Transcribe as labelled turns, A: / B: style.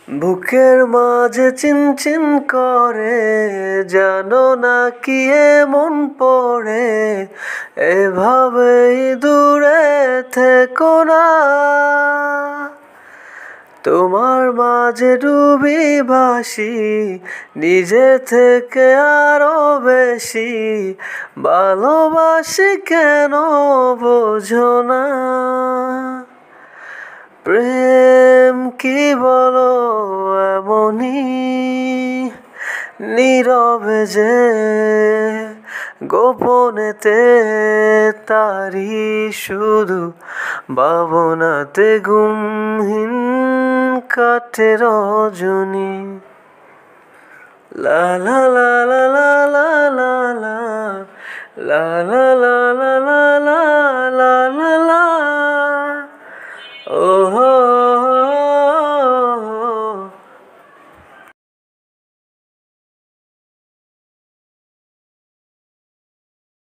A: বুকের মাঝে চিনচিন করে, জানো না কি এমন পড়ে, এভাবেই দূরে থেকো না। তোমার মাঝে ডুবি ভাসি, নিজে থেকে আরো বেশি, ভালোবাসি কেন বোঝো না। প্রেম কি বলো এমনই, নীরবে যে গোপনেতে, তারি শুধু ভাবনাতে ঘুমহীন কাটে রজনী। লা লা লা লা লা লা লা লা লা লা লা লা